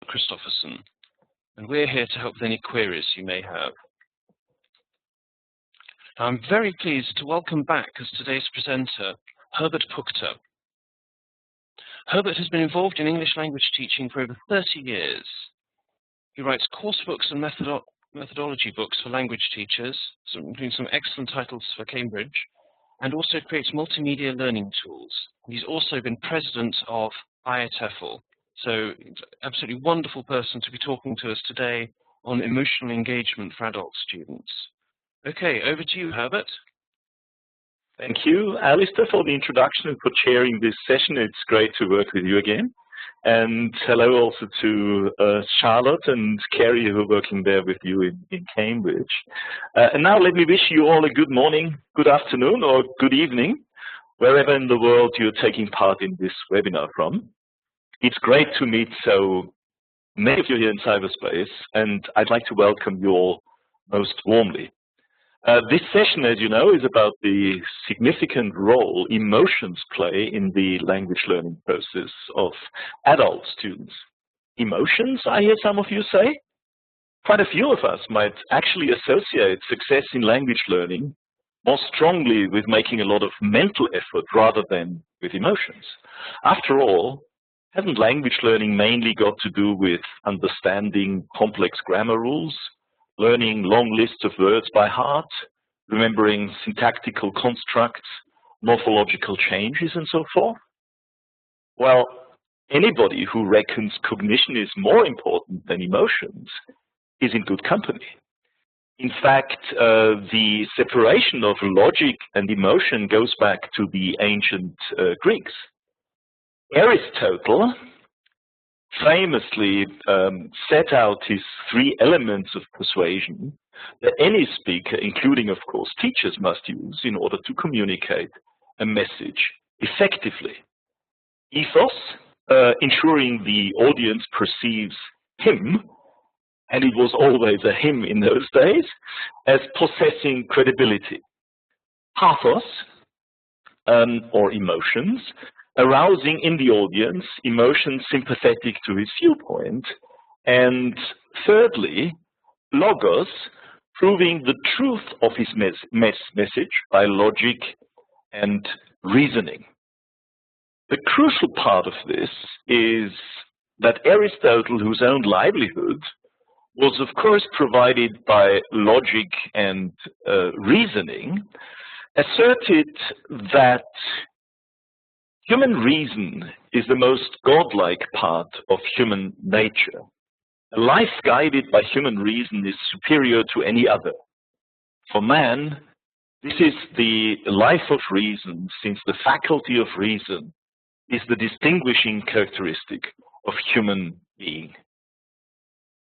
Christopherson, and we're here to help with any queries you may have. I'm very pleased to welcome back as today's presenter, Herbert Puchta. Herbert has been involved in English language teaching for over 30 years. He writes course books and methodology books for language teachers, including some excellent titles for Cambridge, and also creates multimedia learning tools. He's also been president of IATEFL, so absolutely wonderful person to be talking to us today on emotional engagement for adult students. Okay, over to you, Herbert. Thank you, Alistair, for the introduction and for chairing this session. It's great to work with you again. And hello also to Charlotte and Kerry, who are working there with you in Cambridge. And now let me wish you all a good morning, good afternoon, or good evening, wherever in the world you're taking part in this webinar from. It's great to meet so many of you here in cyberspace, and I'd like to welcome you all most warmly. This session, as you know, is about the significant role emotions play in the language learning process of adult students. Emotions, I hear some of you say? Quite a few of us might actually associate success in language learning more strongly with making a lot of mental effort rather than with emotions. After all, hasn't language learning mainly got to do with understanding complex grammar rules, learning long lists of words by heart, remembering syntactical constructs, morphological changes, and so forth? Well, anybody who reckons cognition is more important than emotions is in good company. In fact, the separation of logic and emotion goes back to the ancient Greeks. Aristotle famously set out his 3 elements of persuasion that any speaker, including, of course, teachers, must use in order to communicate a message effectively. Ethos, ensuring the audience perceives him, and it was always a him in those days, as possessing credibility. Pathos, or emotions, arousing in the audience emotions sympathetic to his viewpoint. And thirdly, logos, proving the truth of his message by logic and reasoning. The crucial part of this is that Aristotle, whose own livelihood was of course provided by logic and reasoning, asserted that human reason is the most godlike part of human nature. A life guided by human reason is superior to any other. For man, this is the life of reason, since the faculty of reason is the distinguishing characteristic of human being.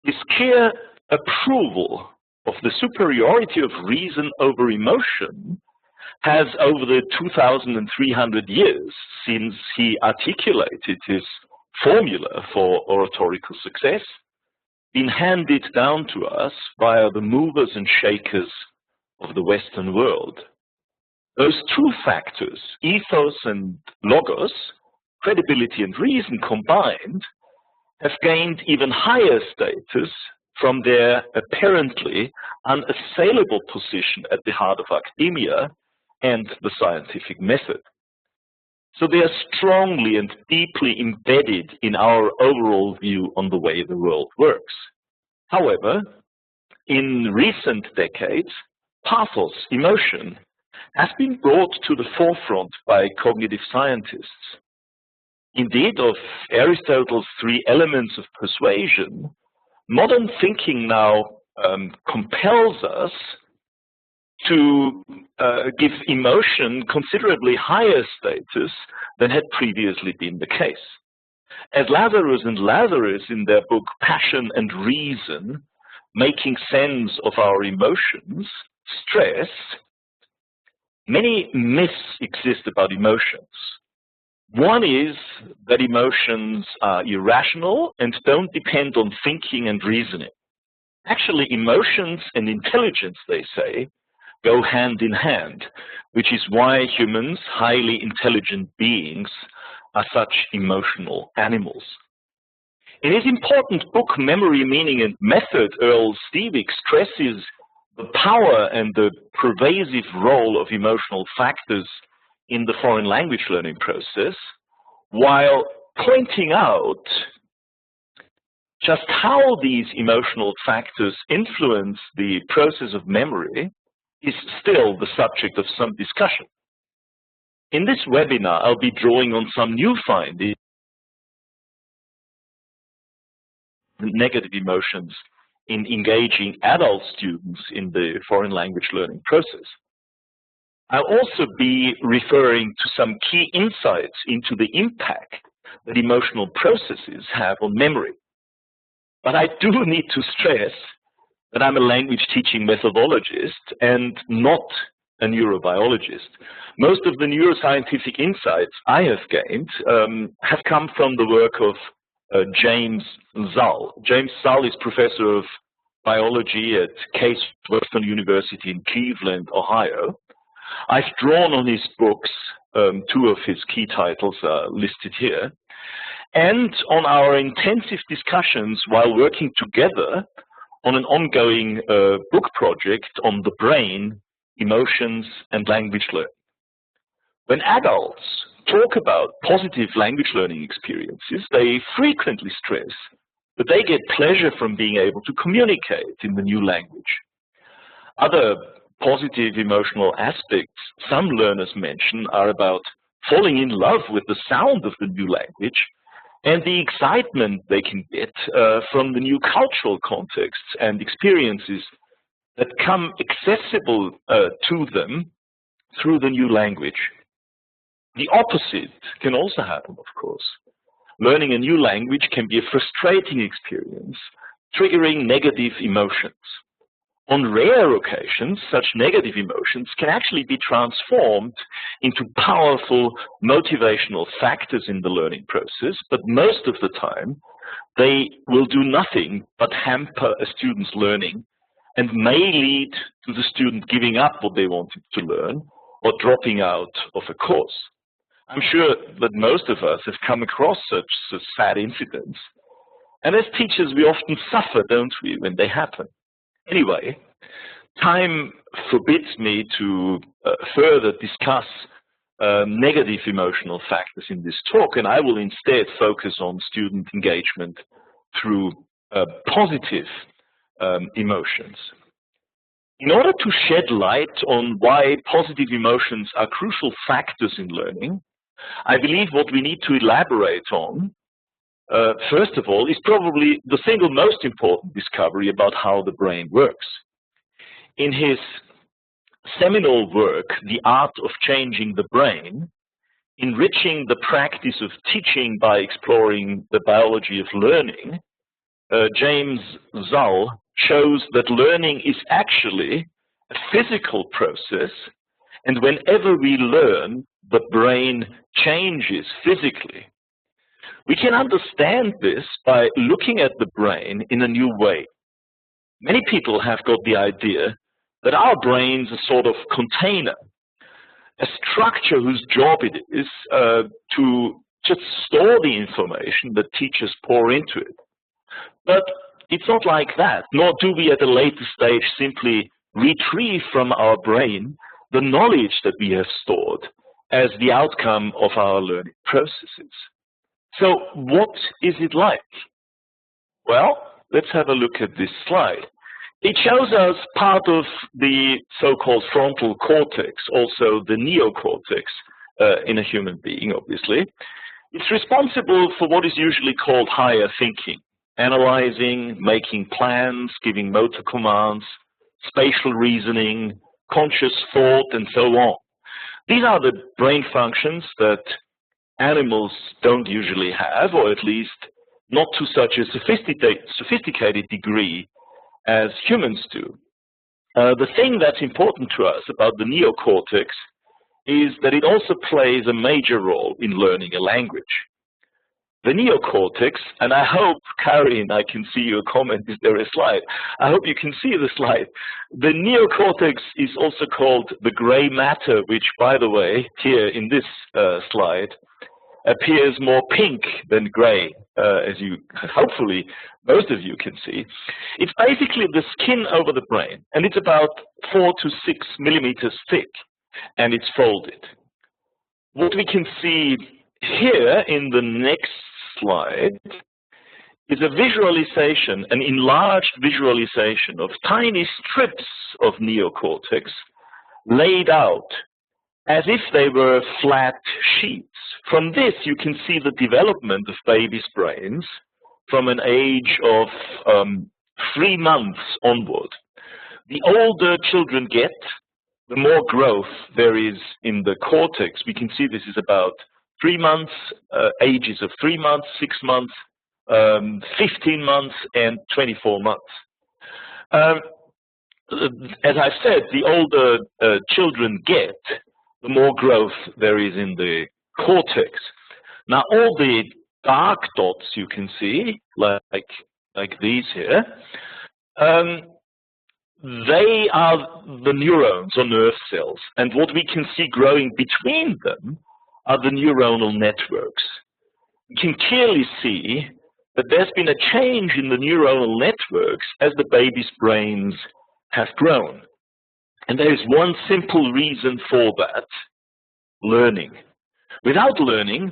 This clear approval of the superiority of reason over emotion has, over the 2,300 years since he articulated his formula for oratorical success, been handed down to us via the movers and shakers of the Western world. Those 2 factors, ethos and logos, credibility and reason combined, have gained even higher status from their apparently unassailable position at the heart of academia and the scientific method. So they are strongly and deeply embedded in our overall view on the way the world works. However, in recent decades, pathos, emotion, has been brought to the forefront by cognitive scientists. Indeed, of Aristotle's 3 elements of persuasion, modern thinking now compels us to give emotion considerably higher status than had previously been the case. As Lazarus and Lazarus in their book Passion and Reason, Making Sense of Our Emotions, stress, many myths exist about emotions. One is that emotions are irrational and don't depend on thinking and reasoning. Actually, emotions and intelligence, they say, go hand in hand, which is why humans, highly intelligent beings, are such emotional animals. In his important book, Memory, Meaning and Method, Earl Stevick stresses the power and the pervasive role of emotional factors in the foreign language learning process, while pointing out just how these emotional factors influence the process of memory is still the subject of some discussion. In this webinar, I'll be drawing on some new findings, negative emotions in engaging adult students in the foreign language learning process. I'll also be referring to some key insights into the impact that emotional processes have on memory. But I do need to stress that I'm a language teaching methodologist and not a neurobiologist. Most of the neuroscientific insights I have gained have come from the work of James Zull. James Zull is professor of biology at Case Western University in Cleveland, Ohio. I've drawn on his books, two of his key titles are listed here, and on our intensive discussions while working together on an ongoing book project on the brain, emotions, and language learning. When adults talk about positive language learning experiences, they frequently stress that they get pleasure from being able to communicate in the new language. Other positive emotional aspects some learners mention are about falling in love with the sound of the new language and the excitement they can get from the new cultural contexts and experiences that come accessible to them through the new language. The opposite can also happen, of course. Learning a new language can be a frustrating experience, triggering negative emotions. On rare occasions, such negative emotions can actually be transformed into powerful motivational factors in the learning process, but most of the time, they will do nothing but hamper a student's learning and may lead to the student giving up what they wanted to learn or dropping out of a course. I'm sure that most of us have come across such sad incidents. And as teachers, we often suffer, don't we, when they happen. Anyway, time forbids me to further discuss negative emotional factors in this talk, and I will instead focus on student engagement through positive emotions. In order to shed light on why positive emotions are crucial factors in learning, I believe what we need to elaborate on, first of all, is probably the single most important discovery about how the brain works. In his seminal work, The Art of Changing the Brain, Enriching the Practice of Teaching by Exploring the Biology of Learning, James Zull shows that learning is actually a physical process, and whenever we learn, the brain changes physically. We can understand this by looking at the brain in a new way. Many people have got the idea that our brains are sort of container, a structure whose job it is to just store the information that teachers pour into it. But it's not like that, nor do we at a later stage simply retrieve from our brain the knowledge that we have stored as the outcome of our learning processes. So what is it like? Well, let's have a look at this slide. It shows us part of the so-called frontal cortex, also the neocortex in a human being, obviously. It's responsible for what is usually called higher thinking, analyzing, making plans, giving motor commands, spatial reasoning, conscious thought, and so on. These are the brain functions that animals don't usually have, or at least not to such a sophisticated degree as humans do. The thing that's important to us about the neocortex is that it also plays a major role in learning a language. The neocortex, and I hope, Karin, I can see your comment, is there a slide? I hope you can see the slide. The neocortex is also called the gray matter, which, by the way, here in this slide, appears more pink than gray, as you hopefully most of you can see. It's basically the skin over the brain, and it's about 4 to 6 millimeters thick, and it's folded. What we can see here in the next slide is a visualization, an enlarged visualization of tiny strips of neocortex laid out as if they were flat sheets. From this, you can see the development of babies' brains from an age of 3 months onward. The older children get, the more growth there is in the cortex. We can see this is about 3 months, ages of 3 months, 6 months, 15 months, and 24 months. As I've said, the older children get, the more growth there is in the cortex. Now, all the dark dots you can see, like these here, they are the neurons or nerve cells. And what we can see growing between them are the neuronal networks. You can clearly see that there's been a change in the neuronal networks as the baby's brains have grown. And there is one simple reason for that: learning. Without learning,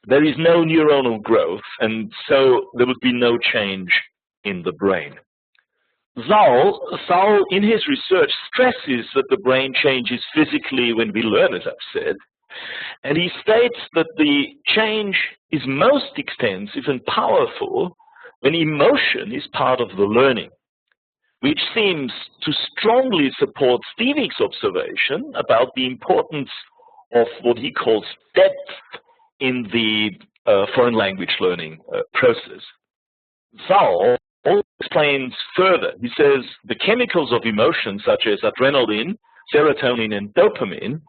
there is no neuronal growth, and so there would be no change in the brain. Saul, in his research, stresses that the brain changes physically when we learn, as I've said, and he states that the change is most extensive and powerful when emotion is part of the learning, which seems to strongly support Stevig's observation about the importance of what he calls depth in the foreign language learning process. Saul explains further. He says the chemicals of emotion, such as adrenaline, serotonin, and dopamine,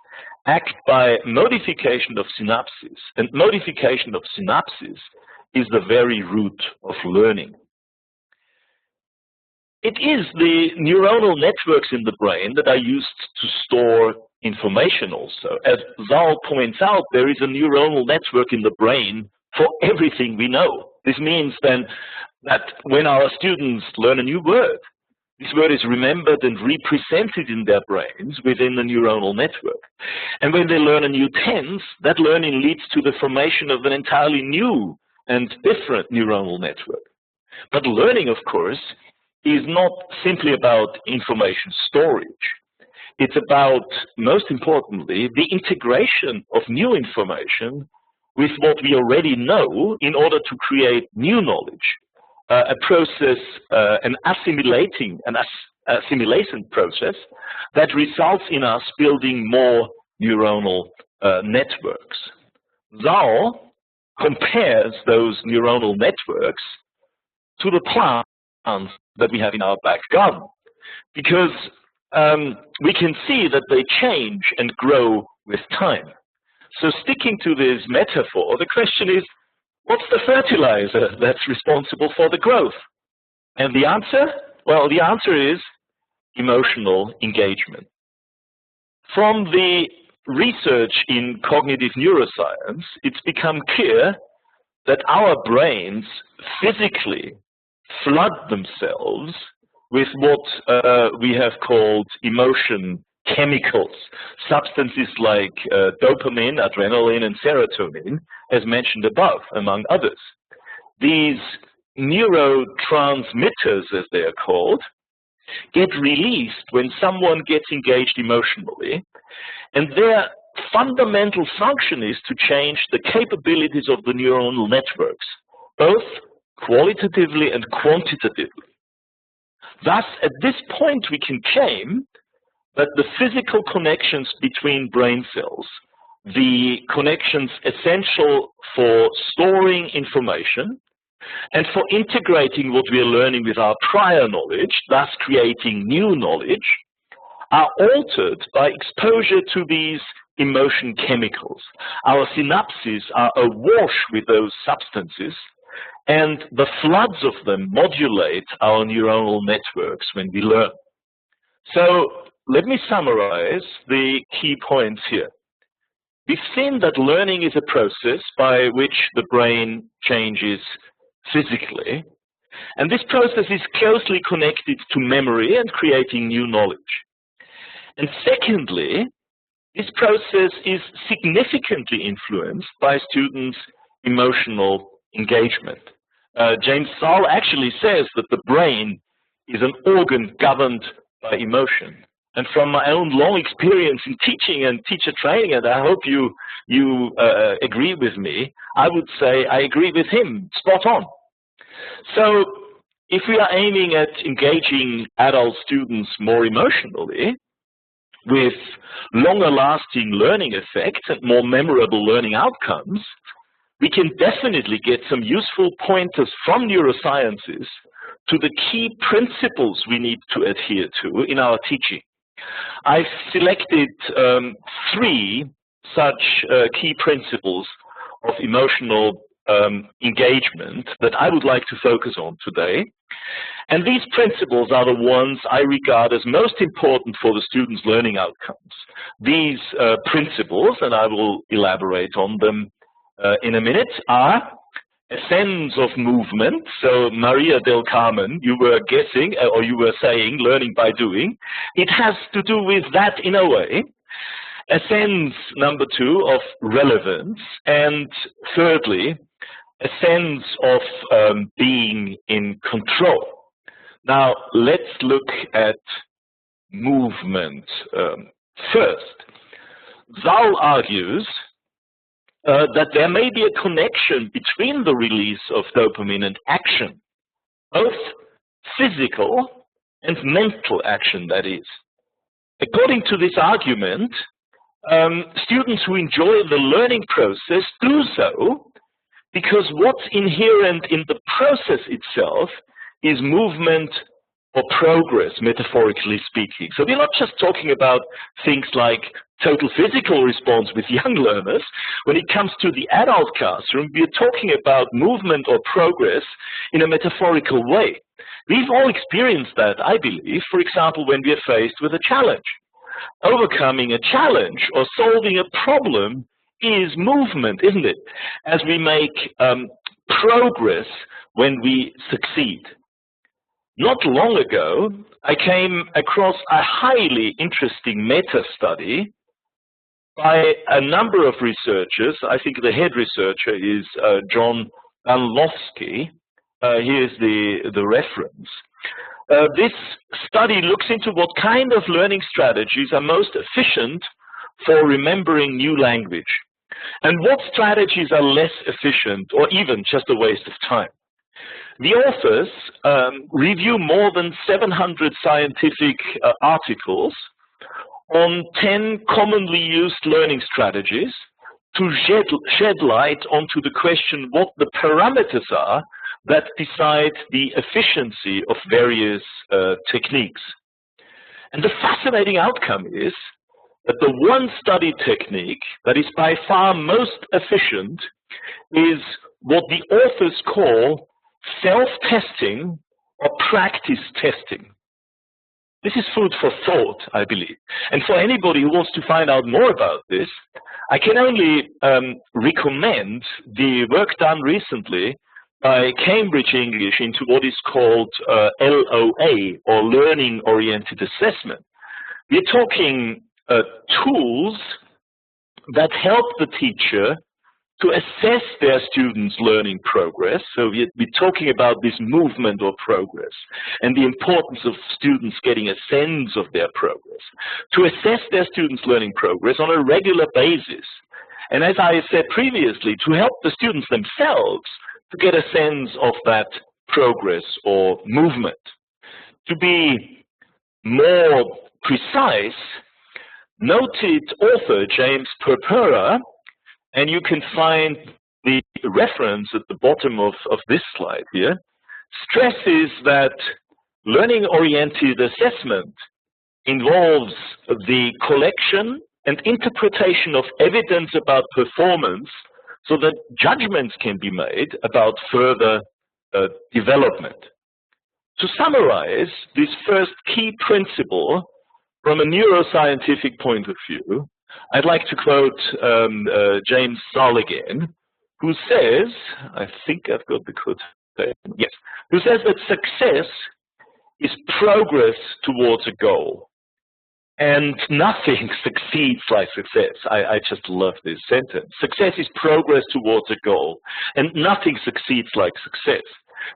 act by modification of synapses, and modification of synapses is the very root of learning. It is the neuronal networks in the brain that are used to store information also. As Saul points out, there is a neuronal network in the brain for everything we know. This means then that when our students learn a new word, this word is remembered and represented in their brains within the neuronal network. And when they learn a new tense, that learning leads to the formation of an entirely new and different neuronal network. But learning, of course, is not simply about information storage. It's about, most importantly, the integration of new information with what we already know in order to create new knowledge, a process, an assimilation process that results in us building more neuronal networks. Saul compares those neuronal networks to the plants that we have in our back garden, because we can see that they change and grow with time. So sticking to this metaphor, the question is, what's the fertilizer that's responsible for the growth? And the answer? Well, the answer is emotional engagement. From the research in cognitive neuroscience, it's become clear that our brains physically flood themselves with what we have called emotion chemicals, substances like dopamine, adrenaline, and serotonin, as mentioned above, among others. These neurotransmitters, as they are called, get released when someone gets engaged emotionally, and their fundamental function is to change the capabilities of the neuronal networks, both qualitatively and quantitatively. Thus, at this point, we can claim that the physical connections between brain cells, the connections essential for storing information and for integrating what we are learning with our prior knowledge, thus creating new knowledge, are altered by exposure to these emotion chemicals. Our synapses are awash with those substances, and the floods of them modulate our neuronal networks when we learn. So let me summarize the key points here. we've seen that learning is a process by which the brain changes physically. And this process is closely connected to memory and creating new knowledge. And secondly, this process is significantly influenced by students' emotional engagement. James Saul actually says that the brain is an organ governed by emotion. And from my own long experience in teaching and teacher training, and I hope you agree with me, I would say I agree with him, spot on. So if we are aiming at engaging adult students more emotionally, with longer lasting learning effects and more memorable learning outcomes, we can definitely get some useful pointers from neurosciences to the key principles we need to adhere to in our teaching. I've selected 3 such key principles of emotional engagement that I would like to focus on today. And these principles are the ones I regard as most important for the students' learning outcomes. These principles, and I will elaborate on them in a minute, are a sense of movement. So Maria del Carmen, you were guessing, or you were saying, learning by doing. It has to do with that in a way. A sense, number 2, of relevance. And thirdly, a sense of being in control. Now, let's look at movement first. Saul argues that there may be a connection between the release of dopamine and action, both physical and mental action, that is. According to this argument, students who enjoy the learning process do so because what's inherent in the process itself is movement or progress, metaphorically speaking. So we're not just talking about things like total physical response with young learners. When it comes to the adult classroom, we're talking about movement or progress in a metaphorical way. We've all experienced that, I believe, for example, when we're faced with a challenge. Overcoming a challenge or solving a problem is movement, isn't it? As we make progress when we succeed. Not long ago, I came across a highly interesting meta-study by a number of researchers. I think the head researcher is John Banlowski. Here's the reference. This study looks into what kind of learning strategies are most efficient for remembering new language, and what strategies are less efficient or even just a waste of time. The authors review more than 700 scientific articles on 10 commonly used learning strategies to shed light onto the question what the parameters are that decide the efficiency of various techniques. And the fascinating outcome is that the one study technique that is by far most efficient is what the authors call self-testing or practice testing. This is food for thought, I believe. And for anybody who wants to find out more about this, I can only recommend the work done recently by Cambridge English into what is called LOA, or Learning Oriented Assessment. We're talking tools that help the teacher to assess their students' learning progress. So we're talking about this movement or progress and the importance of students getting a sense of their progress, to assess their students' learning progress on a regular basis. And as I said previously, to help the students themselves to get a sense of that progress or movement. To be more precise, noted author James Purpura, and you can find the reference at the bottom of this slide here, stresses that learning-oriented assessment involves the collection and interpretation of evidence about performance so that judgments can be made about further development. To summarize this first key principle from a neuroscientific point of view, I'd like to quote James Saul again, who says, I think I've got the quote, yes, who says that success is progress towards a goal. And nothing succeeds like success. I just love this sentence. Success is progress towards a goal, and nothing succeeds like success.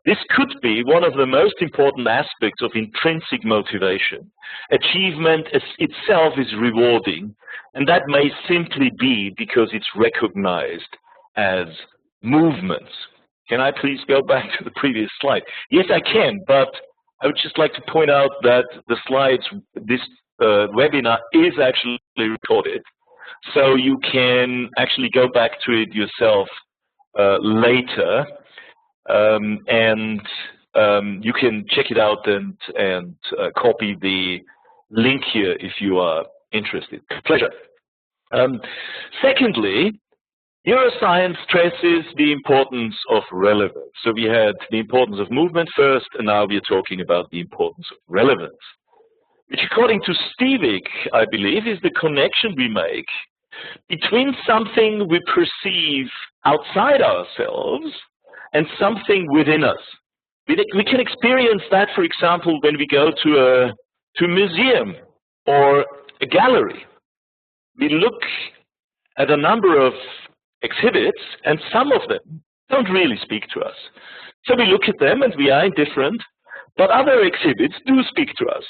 This could be one of the most important aspects of intrinsic motivation. Achievement itself is rewarding, and that may simply be because it's recognized as movements. Can I please go back to the previous slide? Yes, I can, but I would just like to point out that the slides, this webinar is actually recorded, so you can actually go back to it yourself later, and you can check it out and copy the link here if you are interested. Pleasure. Secondly, neuroscience stresses the importance of relevance. So we had the importance of movement first, and now we are talking about the importance of relevance, which according to Stevig, I believe, is the connection we make between something we perceive outside ourselves and something within us. We can experience that, for example, when we go to a museum or a gallery. We look at a number of exhibits, and some of them don't really speak to us. So we look at them and we are indifferent, but other exhibits do speak to us.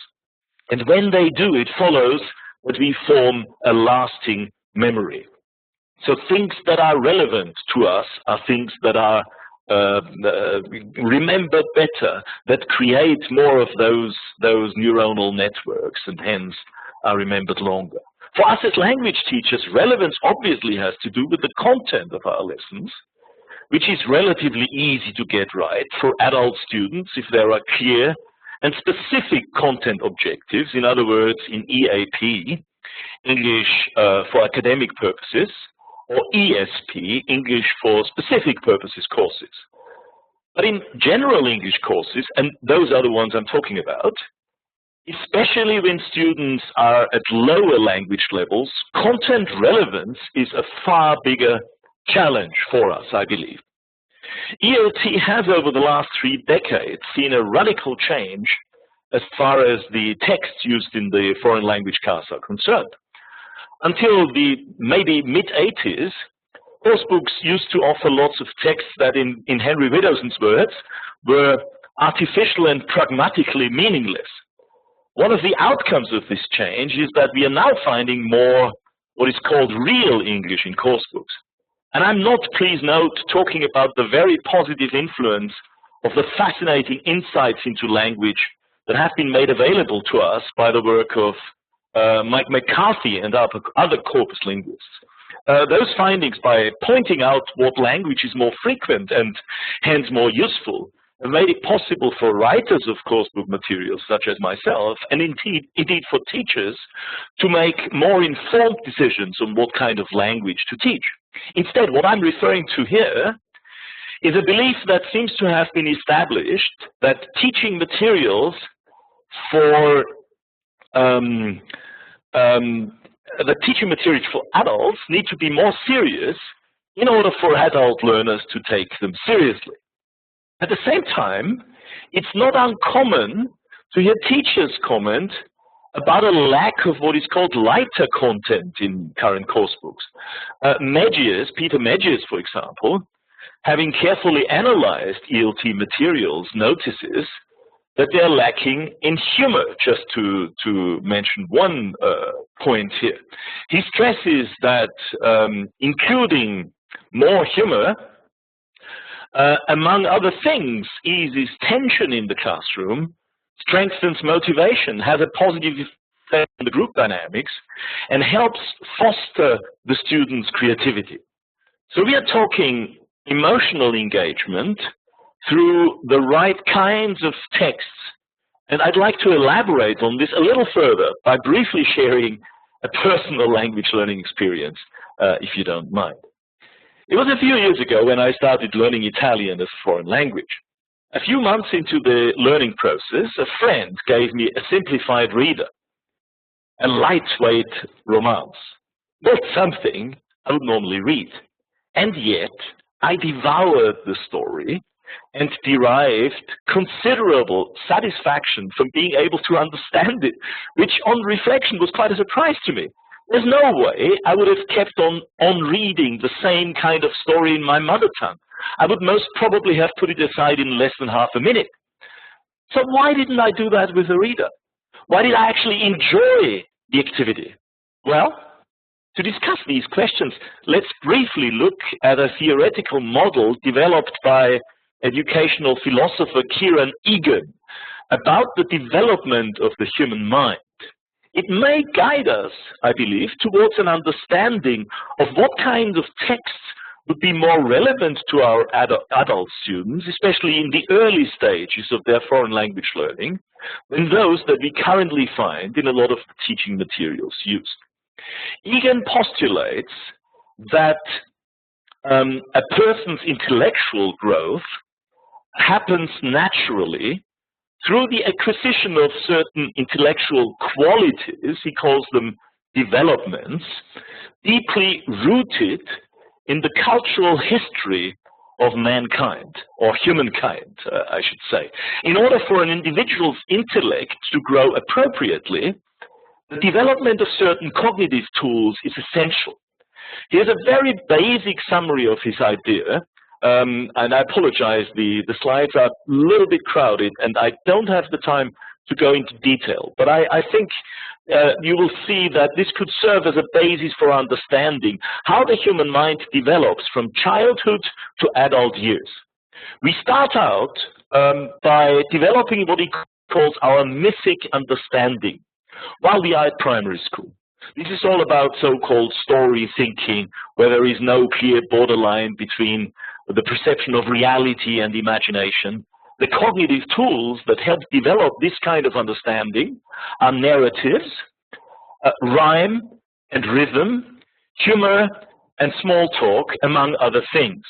And when they do, it follows that we form a lasting memory. So things that are relevant to us are things that are remembered better, that create more of those neuronal networks, and hence are remembered longer. For us as language teachers, relevance obviously has to do with the content of our lessons, which is relatively easy to get right for adult students if there are clear and specific content objectives, in other words, in EAP, English for academic purposes, or ESP, English for specific purposes courses. But in general English courses, and those are the ones I'm talking about, especially when students are at lower language levels, content relevance is a far bigger challenge for us, I believe. ELT has over the last 3 decades seen a radical change as far as the texts used in the foreign language class are concerned. Until the maybe mid-80s, course books used to offer lots of texts that, in Henry Widdowson's words, were artificial and pragmatically meaningless. One of the outcomes of this change is that we are now finding more what is called real English in course books. And I'm not, please note, talking about the very positive influence of the fascinating insights into language that have been made available to us by the work of Mike McCarthy and other corpus linguists. Those findings, by pointing out what language is more frequent and hence more useful, have made it possible for writers of course book materials such as myself, and indeed for teachers, to make more informed decisions on what kind of language to teach. Instead, what I'm referring to here is a belief that seems to have been established that teaching materials for adults need to be more serious in order for adult learners to take them seriously. At the same time, it's not uncommon to hear teachers comment about a lack of what is called lighter content in current course books. Peter Medgius, for example, having carefully analyzed ELT materials, notices that they're lacking in humor, just to mention one point here. He stresses that including more humor, among other things, eases tension in the classroom, strengthens motivation, has a positive effect on the group dynamics, and helps foster the students' creativity. So we are talking emotional engagement through the right kinds of texts. And I'd like to elaborate on this a little further by briefly sharing a personal language learning experience, if you don't mind. It was a few years ago when I started learning Italian as a foreign language. A few months into the learning process, a friend gave me a simplified reader, a lightweight romance. not something I would normally read. And yet, I devoured the story and derived considerable satisfaction from being able to understand it, which on reflection was quite a surprise to me. There's no way I would have kept on reading the same kind of story in my mother tongue. I would most probably have put it aside in less than half a minute. So why didn't I do that with a reader? Why did I actually enjoy the activity? Well, to discuss these questions, let's briefly look at a theoretical model developed by educational philosopher Kieran Egan about the development of the human mind. It may guide us, I believe, towards an understanding of what kinds of texts would be more relevant to our adult students, especially in the early stages of their foreign language learning, than those that we currently find in a lot of teaching materials used. Egan postulates that a person's intellectual growth happens naturally through the acquisition of certain intellectual qualities, he calls them developments, deeply rooted in the cultural history of mankind, or humankind, I should say. In order for an individual's intellect to grow appropriately, the development of certain cognitive tools is essential. Here's a very basic summary of his idea, and I apologize, the slides are a little bit crowded, and I don't have the time to go into detail, but I think you will see that this could serve as a basis for understanding how the human mind develops from childhood to adult years. We start out by developing what he calls our mythic understanding while we are at primary school. This is all about so-called story thinking, where there is no clear borderline between the perception of reality and imagination. The cognitive tools that help develop this kind of understanding are narratives, rhyme and rhythm, humor and small talk, among other things.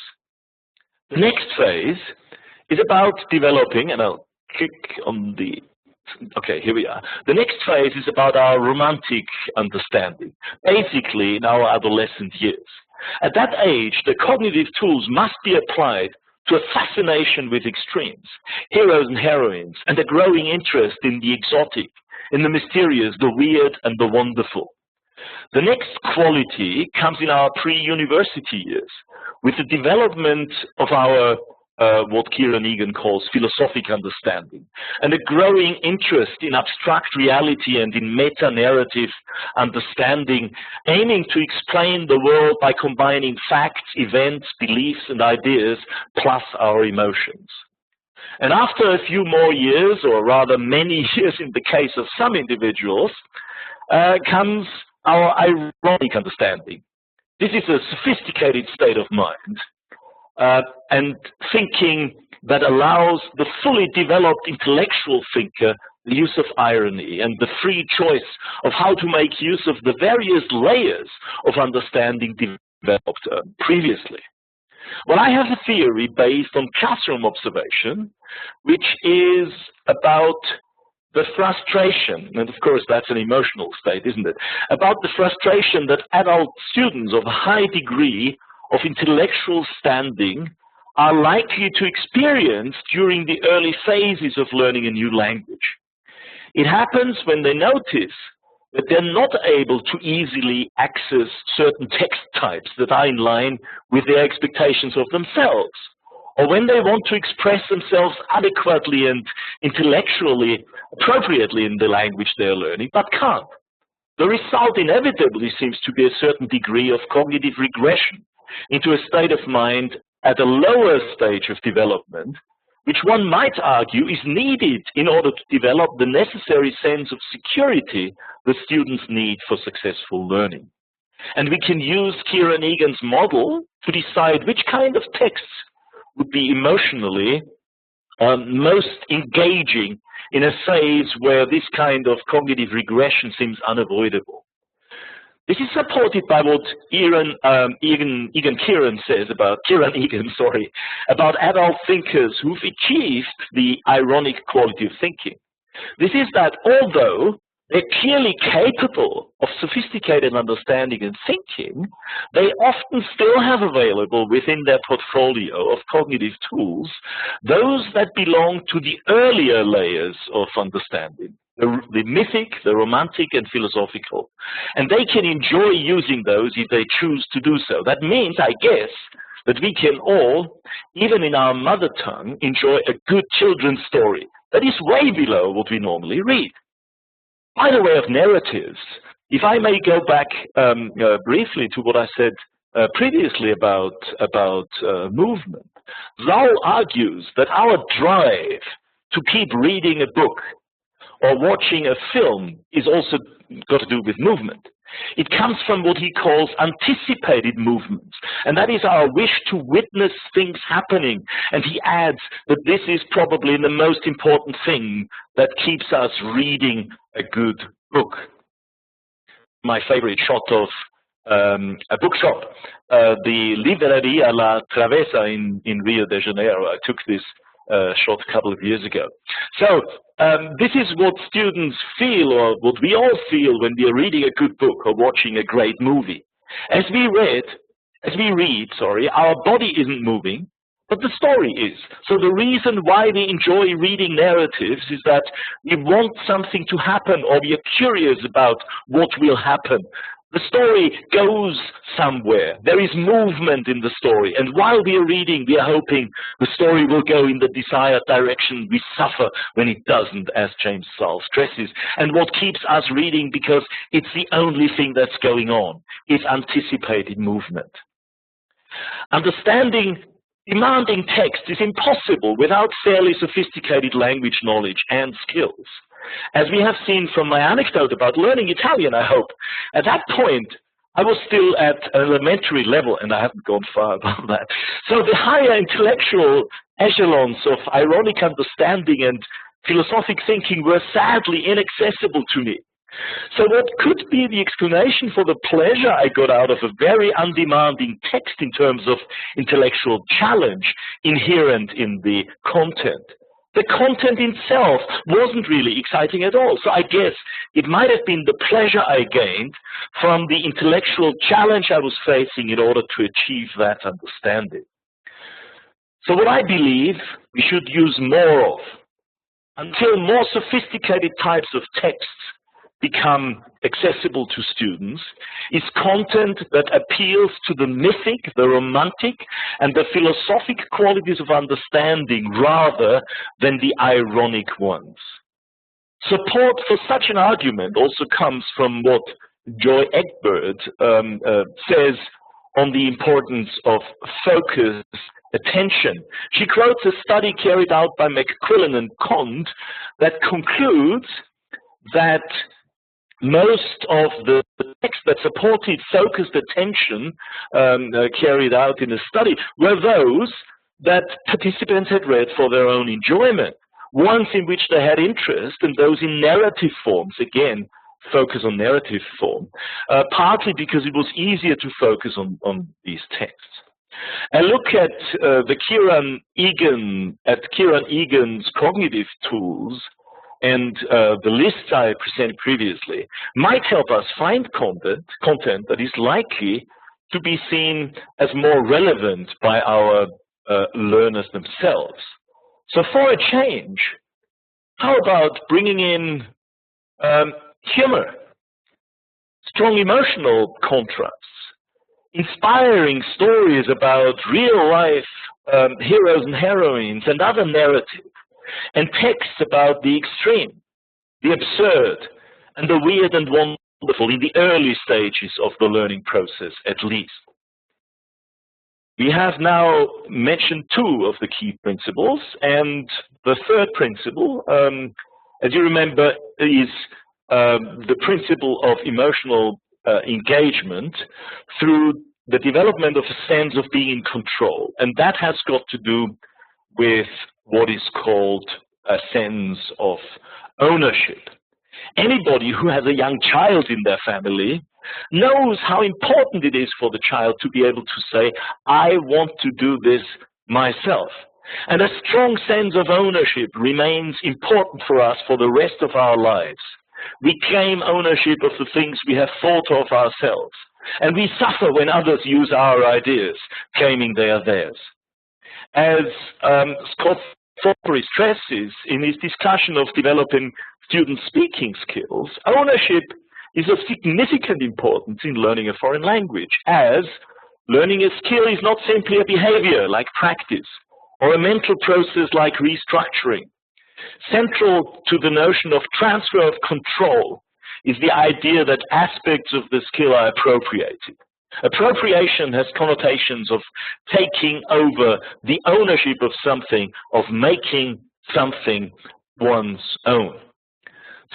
The next phase is about developing, and I'll click on the okay, here we are. The next phase is about our romantic understanding, basically in our adolescent years. At that age, the cognitive tools must be applied to a fascination with extremes, heroes and heroines, and a growing interest in the exotic, in the mysterious, the weird, and the wonderful. The next quality comes in our pre-university years, with the development of our what Kieran Egan calls philosophic understanding, and a growing interest in abstract reality and in meta-narrative understanding, aiming to explain the world by combining facts, events, beliefs, and ideas, plus our emotions. And after a few more years, or rather many years in the case of some individuals, comes our ironic understanding. This is a sophisticated state of mind, and thinking that allows the fully developed intellectual thinker the use of irony and the free choice of how to make use of the various layers of understanding developed previously. Well, I have a theory based on classroom observation, which is about the frustration, and of course that's an emotional state, isn't it? About the frustration that adult students of a high degree of intellectual standing are likely to experience during the early phases of learning a new language. It happens when they notice that they're not able to easily access certain text types that are in line with their expectations of themselves, or when they want to express themselves adequately and intellectually appropriately in the language they're learning, but can't. The result inevitably seems to be a certain degree of cognitive regression into a state of mind at a lower stage of development, which one might argue is needed in order to develop the necessary sense of security the students need for successful learning. And we can use Kieran Egan's model to decide which kind of texts would be emotionally most engaging in a phase where this kind of cognitive regression seems unavoidable. This is supported by what Kieran Egan says about adult thinkers who've achieved the ironic quality of thinking. This is that although they're clearly capable of sophisticated understanding and thinking, they often still have available within their portfolio of cognitive tools those that belong to the earlier layers of understanding, the mythic, the romantic, and philosophical. And they can enjoy using those if they choose to do so. That means, I guess, that we can all, even in our mother tongue, enjoy a good children's story that is way below what we normally read. By the way of narratives, if I may go back briefly to what I said previously about movement, Zoll argues that our drive to keep reading a book or watching a film is also got to do with movement. It comes from what he calls anticipated movements, and that is our wish to witness things happening. And he adds that this is probably the most important thing that keeps us reading a good book. My favorite shot of a bookshop, the Libreria La Travessa in Rio de Janeiro. I took this shot a couple of years ago. So this is what students feel, or what we all feel when we are reading a good book or watching a great movie. As we read, our body isn't moving, but the story is. So the reason why we enjoy reading narratives is that we want something to happen, or we are curious about what will happen. The story goes somewhere. There is movement in the story. And while we are reading, we are hoping the story will go in the desired direction. We suffer when it doesn't, as James Zoll stresses. And what keeps us reading, because it's the only thing that's going on, is anticipated movement. Understanding demanding text is impossible without fairly sophisticated language knowledge and skills. As we have seen from my anecdote about learning Italian, I hope, at that point, I was still at an elementary level, and I haven't gone far above that. So the higher intellectual echelons of ironic understanding and philosophic thinking were sadly inaccessible to me. So what could be the explanation for the pleasure I got out of a very undemanding text in terms of intellectual challenge inherent in the content? The content itself wasn't really exciting at all. So I guess it might have been the pleasure I gained from the intellectual challenge I was facing in order to achieve that understanding. So what I believe we should use more of, until more sophisticated types of texts become accessible to students, is content that appeals to the mythic, the romantic, and the philosophic qualities of understanding rather than the ironic ones. Support for such an argument also comes from what Joy Egbert says on the importance of focused attention. She quotes a study carried out by McQuillan and Cond that concludes that most of the texts that supported focused attention carried out in a study were those that participants had read for their own enjoyment, ones in which they had interest, and those in narrative forms, again, focus on narrative form, partly because it was easier to focus on these texts. A look at Kieran Egan's cognitive tools and the lists I presented previously might help us find content that is likely to be seen as more relevant by our learners themselves. So for a change, how about bringing in humor, strong emotional contrasts, inspiring stories about real-life heroes and heroines and other narratives, and texts about the extreme, the absurd, and the weird and wonderful in the early stages of the learning process, at least. We have now mentioned two of the key principles, and the third principle, as you remember, is the principle of emotional engagement through the development of a sense of being in control. And that has got to do with what is called a sense of ownership. Anybody who has a young child in their family knows how important it is for the child to be able to say, I want to do this myself. And a strong sense of ownership remains important for us for the rest of our lives. We claim ownership of the things we have thought of ourselves. And we suffer when others use our ideas, claiming they are theirs. As Scott Thornbury stresses in his discussion of developing student speaking skills, ownership is of significant importance in learning a foreign language, as learning a skill is not simply a behavior like practice or a mental process like restructuring. Central to the notion of transfer of control is the idea that aspects of the skill are appropriated. Appropriation has connotations of taking over the ownership of something, of making something one's own.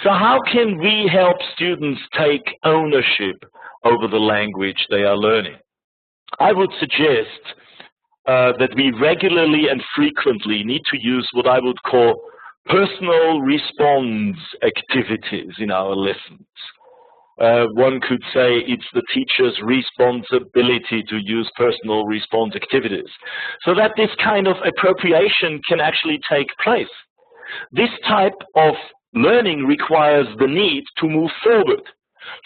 So how can we help students take ownership over the language they are learning? I would suggest that we regularly and frequently need to use what I would call personal response activities in our lessons. One could say it's the teacher's responsibility to use personal response activities, so that this kind of appropriation can actually take place. This type of learning requires the need to move forward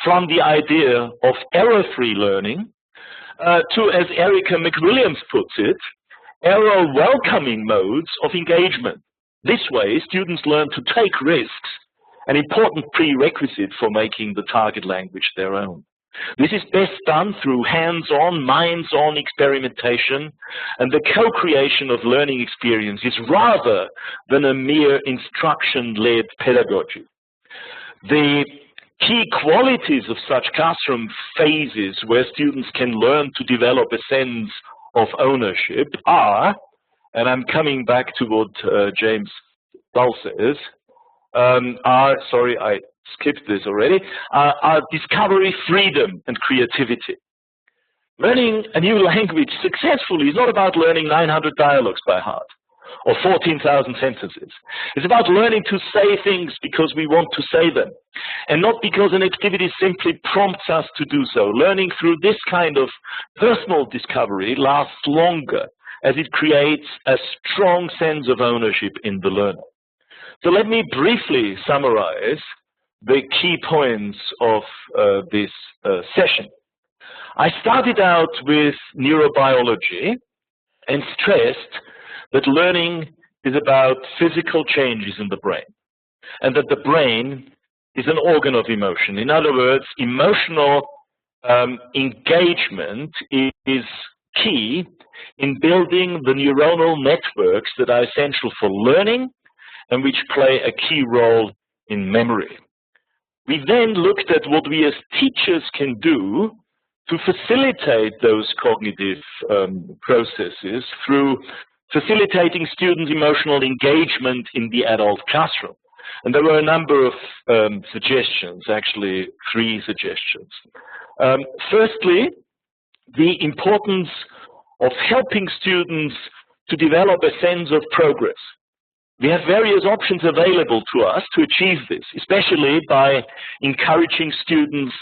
from the idea of error-free learning to, as Erica McWilliams puts it, error-welcoming modes of engagement. This way, students learn to take risks, an important prerequisite for making the target language their own. This is best done through hands-on, minds-on experimentation and the co-creation of learning experiences rather than a mere instruction-led pedagogy. The key qualities of such classroom phases where students can learn to develop a sense of ownership are, and I'm coming back to what James Dull says, sorry, I skipped this already, are discovery, freedom, and creativity. Learning a new language successfully is not about learning 900 dialogues by heart or 14,000 sentences. It's about learning to say things because we want to say them, and not because an activity simply prompts us to do so. Learning through this kind of personal discovery lasts longer, as it creates a strong sense of ownership in the learner. So let me briefly summarize the key points of this session. I started out with neurobiology and stressed that learning is about physical changes in the brain, and that the brain is an organ of emotion. In other words, emotional engagement is key in building the neuronal networks that are essential for learning and which play a key role in memory. We then looked at what we as teachers can do to facilitate those cognitive processes through facilitating students' emotional engagement in the adult classroom. And there were a number of suggestions, actually 3 suggestions. Firstly, the importance of helping students to develop a sense of progress. We have various options available to us to achieve this, especially by encouraging students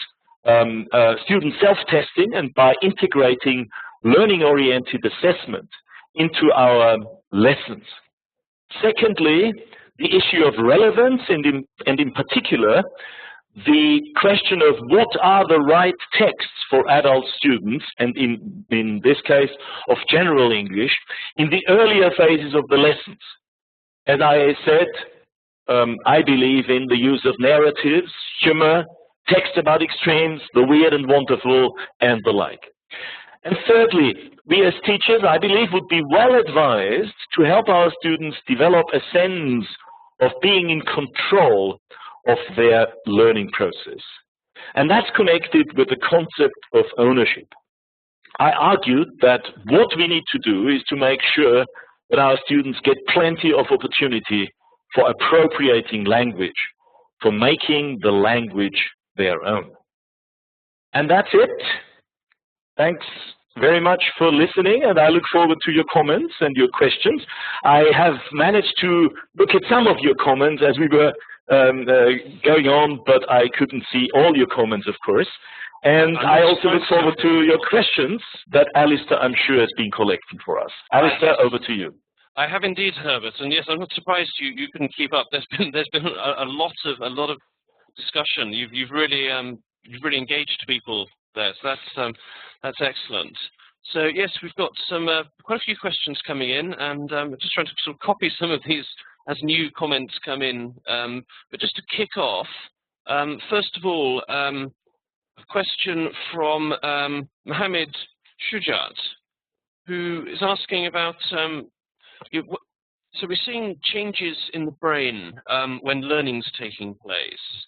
self-testing and by integrating learning-oriented assessment into our lessons. Secondly, the issue of relevance and in particular, the question of what are the right texts for adult students, and in this case of general English, in the earlier phases of the lessons. As I said, I believe in the use of narratives, humor, text about extremes, the weird and wonderful, and the like. And thirdly, we as teachers, I believe, would be well advised to help our students develop a sense of being in control of their learning process. And that's connected with the concept of ownership. I argued that what we need to do is to make sure that our students get plenty of opportunity for appropriating language, for making the language their own. And that's it. Thanks very much for listening, and I look forward to your comments and your questions. I have managed to look at some of your comments as we were going on, but I couldn't see all your comments, of course. And I also look forward to your questions that Alistair, I'm sure, has been collecting for us. Alistair, over to you. I have indeed, Herbert, and yes, I'm not surprised you couldn't keep up. There's been a lot of discussion. You've really engaged people there. So that's excellent. So yes, we've got quite a few questions coming in, and just trying to sort of copy some of these as new comments come in. But just to kick off, first of all, a question from Mohammed Shujat, who is asking about. So we're seeing changes in the brain when learning's taking place.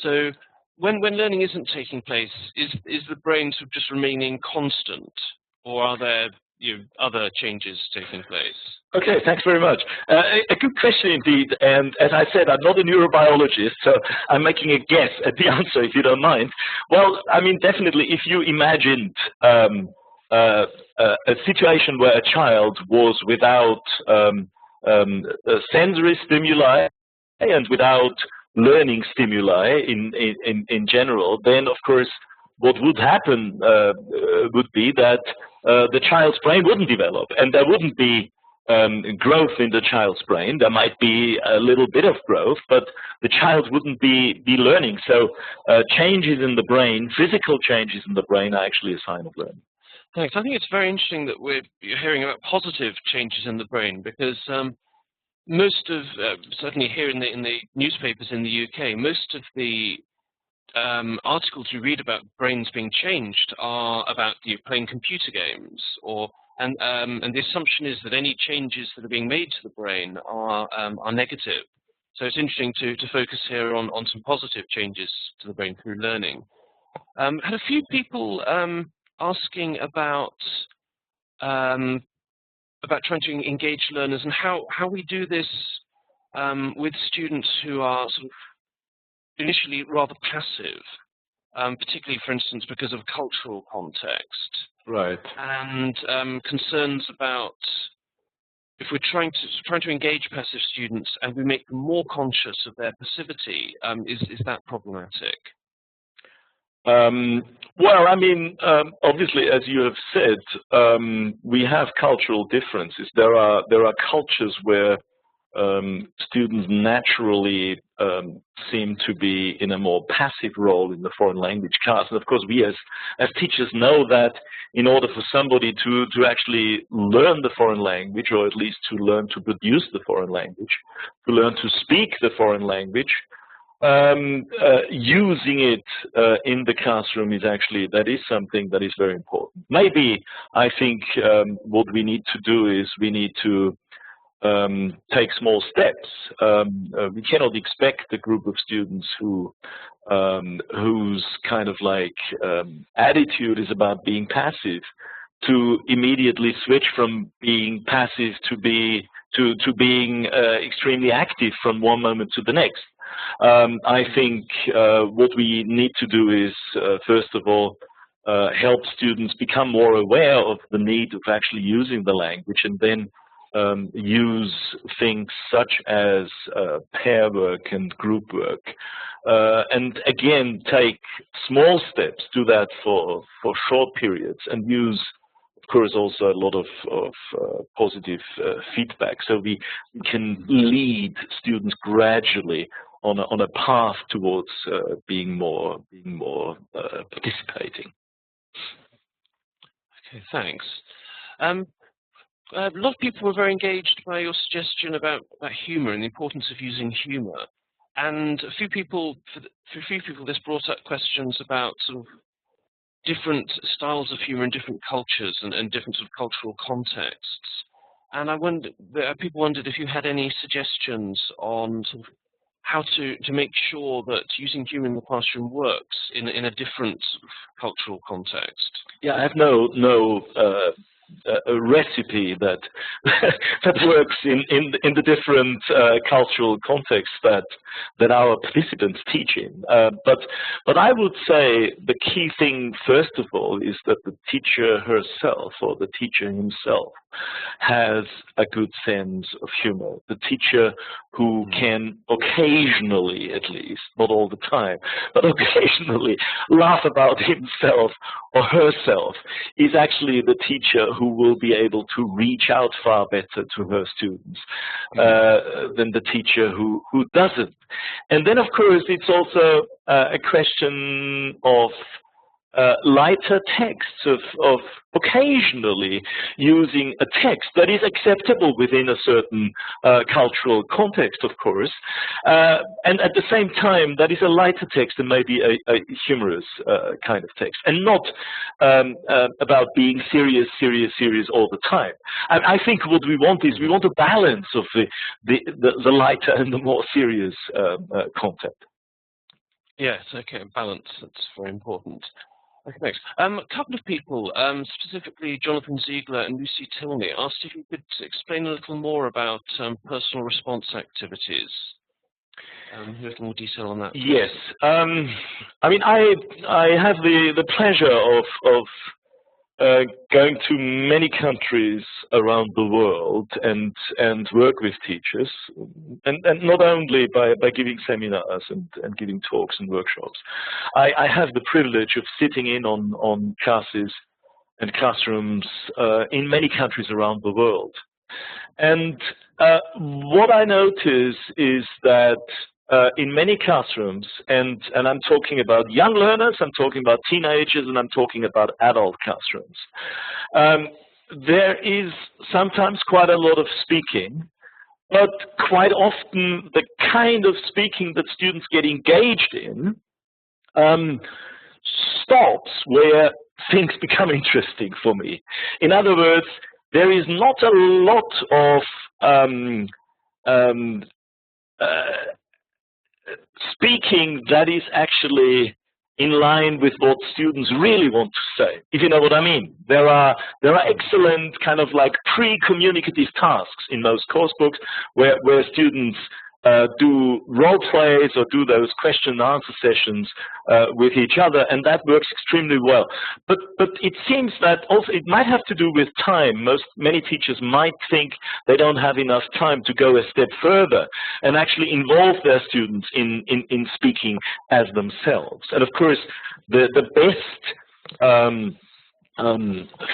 So when learning isn't taking place, is the brain sort of just remaining constant, or are there other changes taking place? Okay, thanks very much. A good question indeed. And as I said, I'm not a neurobiologist, so I'm making a guess at the answer, if you don't mind. Well, I mean, definitely, if you imagined a situation where a child was without sensory stimuli and without learning stimuli in general, then of course what would happen would be that the child's brain wouldn't develop, and there wouldn't be growth in the child's brain. There might be a little bit of growth, but the child wouldn't be learning. So changes in the brain, physical changes in the brain, are actually a sign of learning. Thanks. I think it's very interesting that we're hearing about positive changes in the brain, because most of, certainly here in the newspapers in the UK, most of the articles you read about brains being changed are about playing computer games, and the assumption is that any changes that are being made to the brain are negative. So it's interesting to focus here on some positive changes to the brain through learning. Had a few people asking about trying to engage learners and how we do this with students who are sort of initially rather passive, particularly, for instance, because of cultural context. Right. And concerns about if we're trying to engage passive students and we make them more conscious of their passivity, is that problematic? Well, I mean, obviously, as you have said, we have cultural differences. There are cultures where students naturally seem to be in a more passive role in the foreign language class. And of course, we as teachers know that in order for somebody to actually learn the foreign language, or at least to learn to produce the foreign language, to learn to speak the foreign language, using it in the classroom that is something that is very important. Maybe I think what we need to do is we need to take small steps. We cannot expect a group of students whose kind of like attitude is about being passive to immediately switch from being passive to being extremely active from one moment to the next. I think what we need to do is, first of all, help students become more aware of the need of actually using the language, and then use things such as pair work and group work. And again, take small steps, do that for short periods, and use, of course, also a lot of positive feedback, so we can lead students gradually on a path towards being more participating. Okay, thanks. A lot of people were very engaged by your suggestion about humour and the importance of using humour, and for a few people, this brought up questions about sort of different styles of humour in different cultures and different sort of cultural contexts. And people wondered if you had any suggestions on sort of how to make sure that using humour in the classroom works in a different sort of cultural context. Yeah, I have no a recipe that that works in the different cultural contexts that our participants teach in. But I would say the key thing, first of all, is that the teacher herself or the teacher himself has a good sense of humor. The teacher who can occasionally, at least, not all the time, but occasionally laugh about himself or herself is actually the teacher who will be able to reach out far better to her students than the teacher who doesn't. And then, of course, it's also a question of lighter texts, of occasionally using a text that is acceptable within a certain cultural context, of course, and at the same time that is a lighter text and maybe a humorous kind of text, and not about being serious all the time. I think what we want is we want a balance of the lighter and the more serious content. Yes, okay, balance, that's very important. Okay, thanks. A couple of people, specifically Jonathan Ziegler and Lucy Tilney, asked if you could explain a little more about personal response activities. A little more detail on that, please. Yes. I mean, I have the pleasure of going to many countries around the world and work with teachers, and not only by giving seminars and giving talks and workshops. I have the privilege of sitting in on classes and classrooms in many countries around the world. And what I notice is that in many classrooms, and I'm talking about young learners, I'm talking about teenagers, and I'm talking about adult classrooms, there is sometimes quite a lot of speaking, but quite often the kind of speaking that students get engaged in stops where things become interesting for me. In other words, there is not a lot of speaking that is actually in line with what students really want to say, if you know what I mean. There are excellent kind of like pre-communicative tasks in most course books where students do role plays or do those question and answer sessions with each other, and that works extremely well. But it seems that also it might have to do with time. Many teachers might think they don't have enough time to go a step further and actually involve their students in speaking as themselves. And of course, the best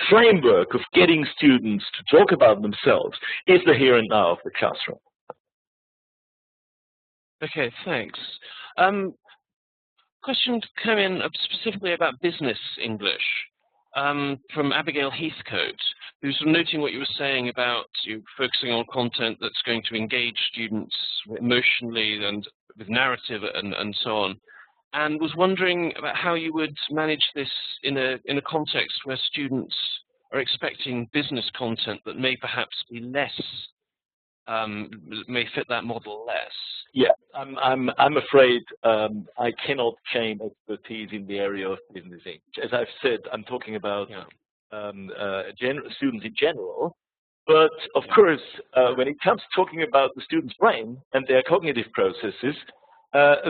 framework of getting students to talk about themselves is the here and now of the classroom. Okay, thanks. Question came in specifically about business English from Abigail Heathcote, who's noting what you were saying about you focusing on content that's going to engage students emotionally and with narrative and so on, and was wondering about how you would manage this in a context where students are expecting business content that may perhaps be less, may fit that model less. Yeah, I'm afraid I cannot claim expertise in the area of business English. As I've said, I'm talking about students in general. But of course, when it comes to talking about the student's brain and their cognitive processes,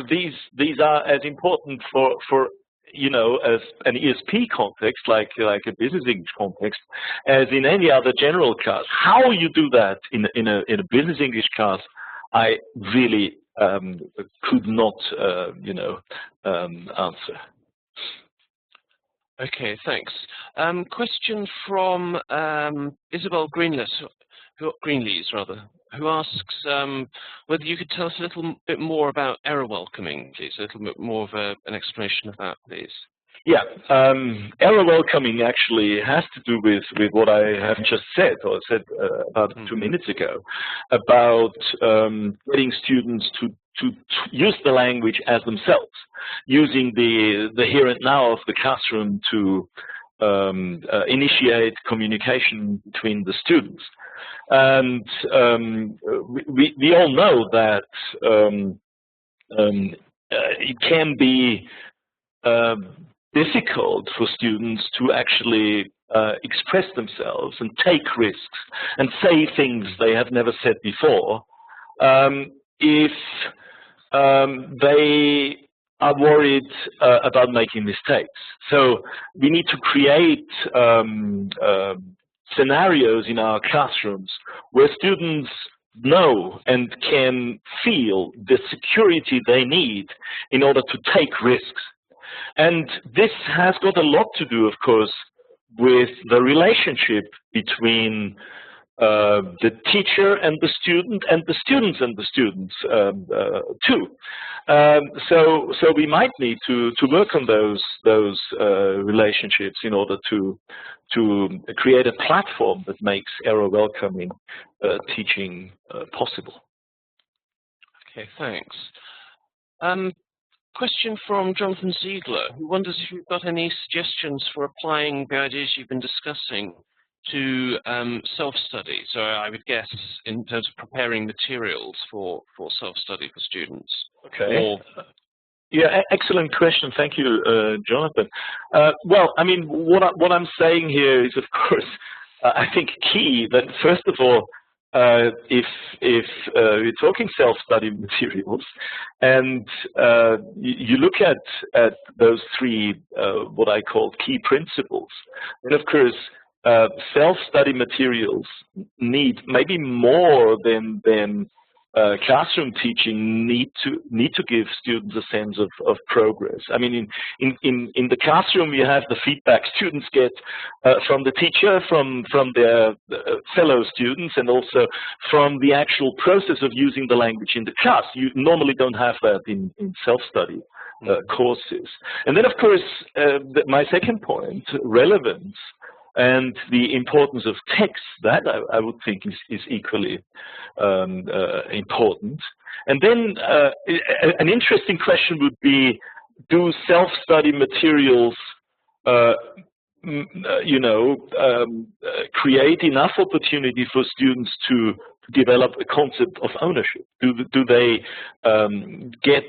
these are as important for you know, as an ESP context, like a business English context, as in any other general class. How you do that in a business English class, I really could not, answer. Okay, thanks. Question from Isabel Greenlees, who asks whether you could tell us a little bit more about error welcoming, please. A little bit more of an explanation of that, please. Yeah, error welcoming actually has to do with what I have just said, or said about 2 minutes ago, about getting students to use the language as themselves, using the here and now of the classroom to initiate communication between the students. And we all know that it can be difficult for students to actually express themselves and take risks and say things they have never said before if they are worried about making mistakes. So we need to create scenarios in our classrooms where students know and can feel the security they need in order to take risks. And this has got a lot to do, of course, with the relationship between the teacher and the student, and the students and the students too. So we might need to work on those relationships in order to create a platform that makes error welcoming teaching possible. Okay, thanks. Question from Jonathan Ziegler, who wonders if you've got any suggestions for applying the ideas you've been discussing to self-study. So I would guess in terms of preparing materials for self-study for students. Okay. Yeah, excellent question. Thank you, Jonathan. Well, I mean, what I'm saying here is, of course, I think key that first of all, if we're talking self-study materials, and you look at those three what I call key principles, then of course self-study materials need maybe more than classroom teaching need to give students a sense of progress. I mean, in the classroom you have the feedback students get from the teacher, from their fellow students, and also from the actual process of using the language in the class. You normally don't have that in self-study courses. And then, of course, my second point, relevance, and the importance of text, that I would think is equally important. And then an interesting question would be, do self-study materials create enough opportunity for students to develop a concept of ownership? Do they get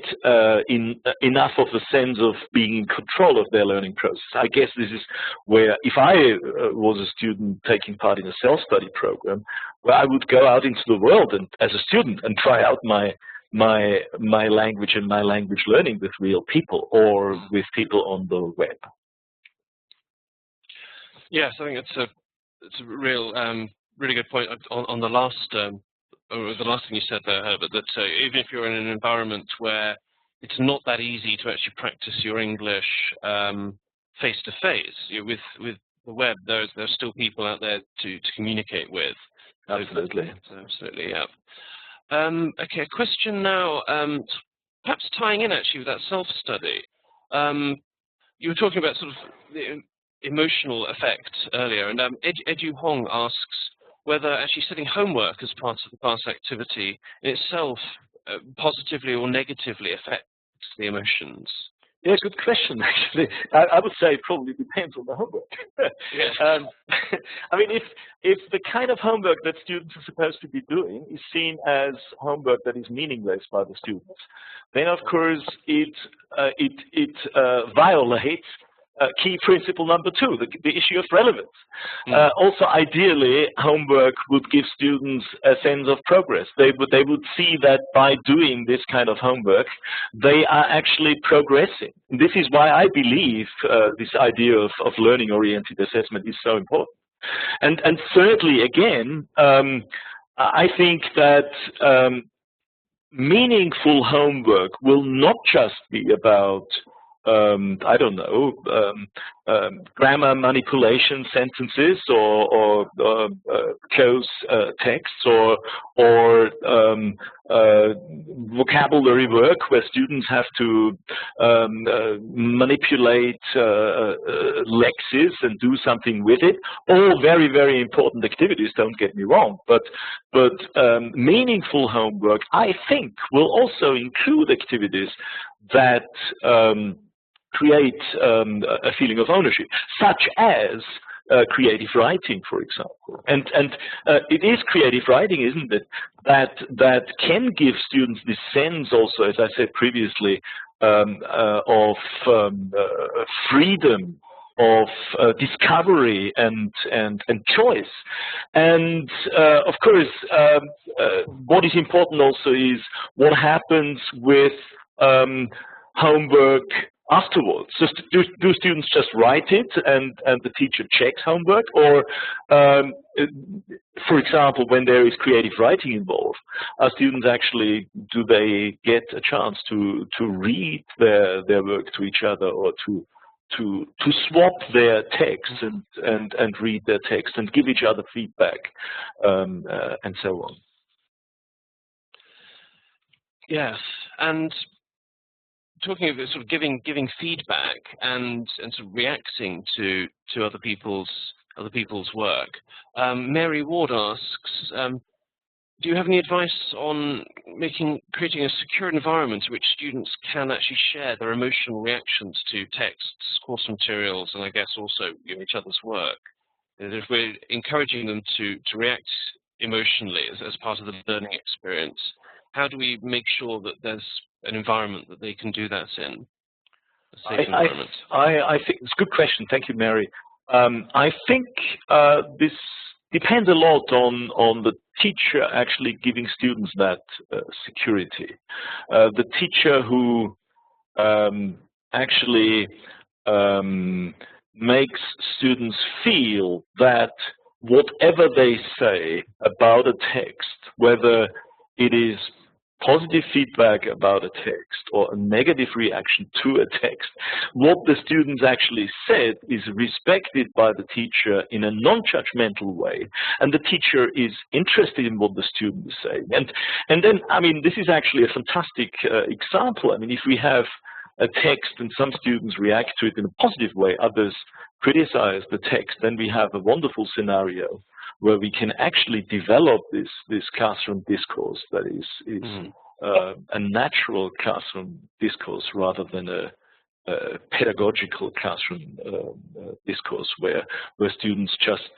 enough of a sense of being in control of their learning process? I guess this is where, if I was a student taking part in a self-study program, where I would go out into the world and, as a student, and try out my language and my language learning with real people or with people on the web. Yes, I think it's a real really good point on the last or the last thing you said there, Herbert. That even if you're in an environment where it's not that easy to actually practice your English face to face, with the web, there's still people out there to communicate with. Absolutely, absolutely, yeah. Okay, a question now, perhaps tying in actually with that self-study. You were talking about sort of the emotional effect earlier, and Edu Hong asks whether actually setting homework as part of the class activity in itself positively or negatively affects the emotions. Yeah, good question, actually. I would say it probably depends on the homework. Yes. I mean, if the kind of homework that students are supposed to be doing is seen as homework that is meaningless by the students, then of course it violates key principle number 2, the issue of relevance. Also, ideally, homework would give students a sense of progress. They would see that by doing this kind of homework, they are actually progressing. And this is why I believe this idea of learning-oriented assessment is so important. And thirdly, again, I think that meaningful homework will not just be about I don't know, grammar manipulation sentences or close texts or vocabulary work where students have to manipulate lexis and do something with it. All very, very important activities, don't get me wrong, but meaningful homework, I think, will also include activities that create a feeling of ownership, such as creative writing, for example. And it is creative writing, isn't it, that can give students this sense also, as I said previously, of freedom, of discovery and choice. And of course, what is important also is what happens with homework afterwards. So do students just write it and the teacher checks homework? Or, for example, when there is creative writing involved, are students actually, do they get a chance to read their work to each other or to swap their text and read their text and give each other feedback and so on. Yes, and talking of sort of giving feedback and sort of reacting to other people's work, Mary Ward asks, do you have any advice on creating a secure environment in which students can actually share their emotional reactions to texts, course materials, and I guess also each other's work? If we're encouraging them to react emotionally as part of the learning experience, how do we make sure that there's an environment that they can do that in? A safe environment. I think it's a good question. Thank you, Mary. I think this depends a lot on the teacher actually giving students that security. The teacher who actually makes students feel that whatever they say about a text, whether it is positive feedback about a text or a negative reaction to a text, what the students actually said is respected by the teacher in a non-judgmental way, and the teacher is interested in what the student is saying. And then, I mean, this is actually a fantastic example. I mean, if we have a text and some students react to it in a positive way, others criticize the text, then we have a wonderful scenario where we can actually develop this classroom discourse that is a natural classroom discourse rather than a pedagogical classroom discourse where students just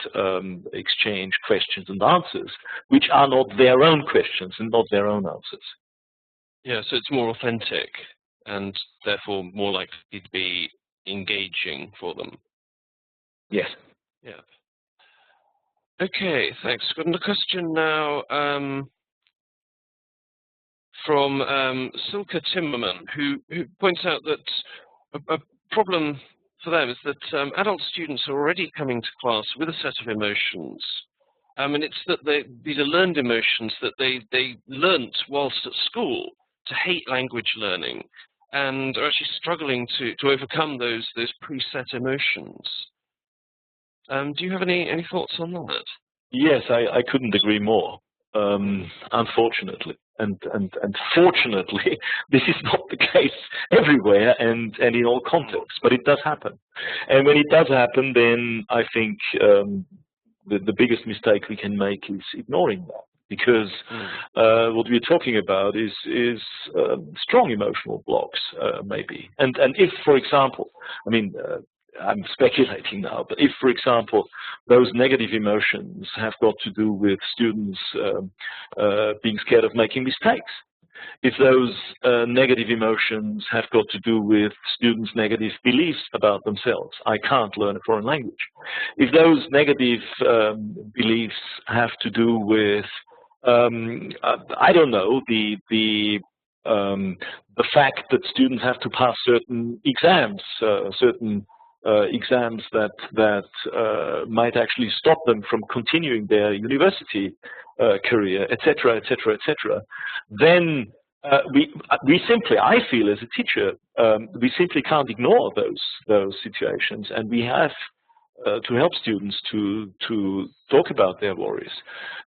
exchange questions and answers, which are not their own questions and not their own answers. Yeah, so it's more authentic and therefore more likely to be engaging for them. Yes. Yeah. Okay, thanks. Got another question now from Silke Timmerman, who points out that a problem for them is that adult students are already coming to class with a set of emotions. And it's that these are learned emotions that they learnt whilst at school to hate language learning and are actually struggling to overcome those preset emotions. Do you have any thoughts on that? Yes, I couldn't agree more. Unfortunately, and fortunately, this is not the case everywhere and in all contexts, but it does happen. And when it does happen, then I think the biggest mistake we can make is ignoring that, because what we're talking about is strong emotional blocks, maybe. And if, for example, I mean, I'm speculating now, but if, for example, those negative emotions have got to do with students being scared of making mistakes, if those negative emotions have got to do with students' negative beliefs about themselves, I can't learn a foreign language. If those negative beliefs have to do with, I don't know, the fact that students have to pass certain exams, exams that might actually stop them from continuing their university career, etc., etc., etc., then we simply, I feel as a teacher, we simply can't ignore those situations, and we have to help students to talk about their worries.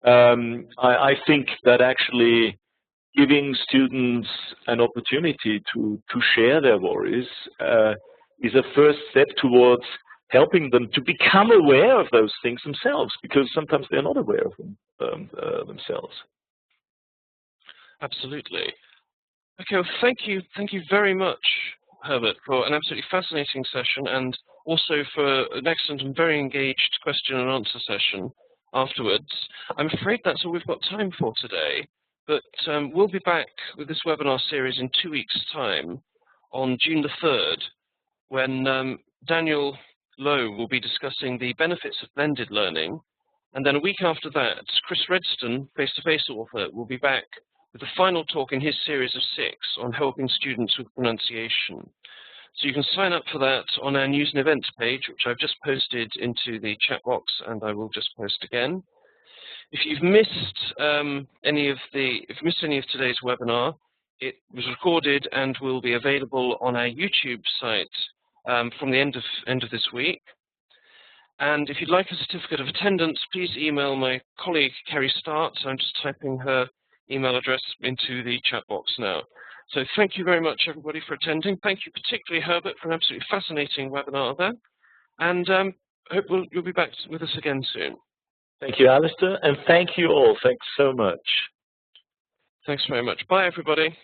I think that actually giving students an opportunity to share their worries is a first step towards helping them to become aware of those things themselves, because sometimes they're not aware of them themselves. Absolutely. Okay, well, thank you very much, Herbert, for an absolutely fascinating session, and also for an excellent and very engaged question and answer session afterwards. I'm afraid that's all we've got time for today, but we'll be back with this webinar series in 2 weeks' time on June the 3rd, when Daniel Lowe will be discussing the benefits of blended learning. And then a week after that, Chris Redston, face-to-face author, will be back with the final talk in his series of 6 on helping students with pronunciation. So you can sign up for that on our news and events page, which I've just posted into the chat box, and I will just post again. If you've missed any of today's webinar, it was recorded and will be available on our YouTube site from the end of this week. And if you'd like a certificate of attendance, please email my colleague, Kerry Starts. I'm just typing her email address into the chat box now. So thank you very much, everybody, for attending. Thank you particularly, Herbert, for an absolutely fascinating webinar there. And I hope you'll be back with us again soon. Thank you, Alistair, and thank you all. Thanks so much. Thanks very much. Bye, everybody.